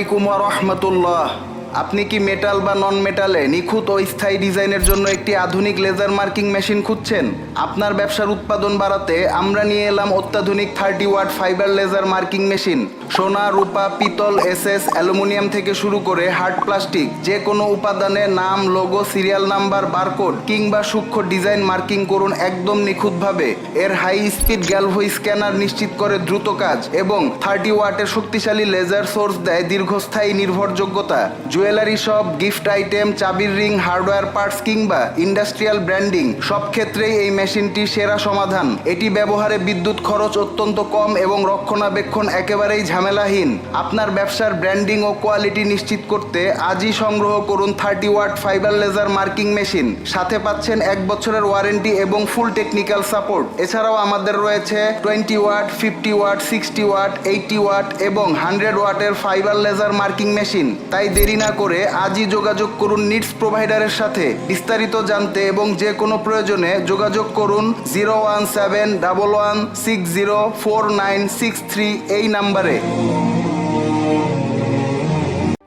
আলাইকুম ওয়া রাহমাতুল্লাহ। আপনি কি মেটাল বা নন মেটালে নিখুঁত ও স্থায়ী ডিজাইনের জন্য একটি আধুনিক লেজার মার্কিং মেশিন খুঁজছেন? আপনার ব্যবসার উৎপাদন বাড়াতে আমরা নিয়ে এলাম অত্যাধুনিক 30 watt fibre laser marking machine. সোনা, রূপা, পিতল, এসএস, অ্যালুমিনিয়াম থেকে শুরু করে হার্ড প্লাস্টিক, যে কোনো উপাদানে নাম, লোগো, সিরিয়াল নাম্বার, বারকোড কিংবা সূক্ষ্ম ডিজাইন মার্কিং করুন একদম নিখুঁতভাবে। এর হাই স্পিড গ্যালভো স্ক্যানার নিশ্চিত করে দ্রুত কাজ এবং 30 ওয়াটের শক্তিশালী লেজার সোর্স দেয় দীর্ঘস্থায়ী নির্ভরযোগ্যতা। জুয়েলারি শপ, গিফট আইটেম, চাবির রিং, হার্ডওয়্যার পার্টস কিংবা ইন্ডাস্ট্রিয়াল ব্র্যান্ডিং সব ক্ষেত্রেই এই মেশিনটি সেরা সমাধান। এটি ব্যবহারে বিদ্যুৎ খরচ অত্যন্ত কম এবং রক্ষণাবেক্ষণ একেবারেই ঝামেলাহীন। আপনার ব্যবসার ব্র্যান্ডিং ও কোয়ালিটি নিশ্চিত করতে আজই সংগ্রহ করুন 30 watt fibre laser marking machine. সাথে পাচ্ছেন 1 বছরের ওয়ারেন্টি এবং ফুল টেকনিক্যাল সাপোর্ট। এছাড়াও আমাদের রয়েছে 20 ওয়াট, 50 ওয়াট, 60 ওয়াট, 80 ওয়াট এবং 100 ওয়াটের ফাইবার লেজার মার্কিং মেশিন। তাই দেরি না করে আজই যোগাযোগ করুন নিডস প্রোভাইডারের সাথে। বিস্তারিত জানতে এবং যে কোনো প্রয়োজনে যোগাযোগ করুন 01711604963 এই নাম্বারে।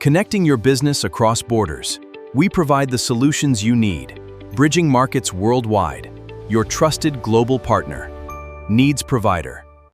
Connecting your business across borders, we provide the solutions you need, bridging markets worldwide. Your trusted global partner, Needs Provider.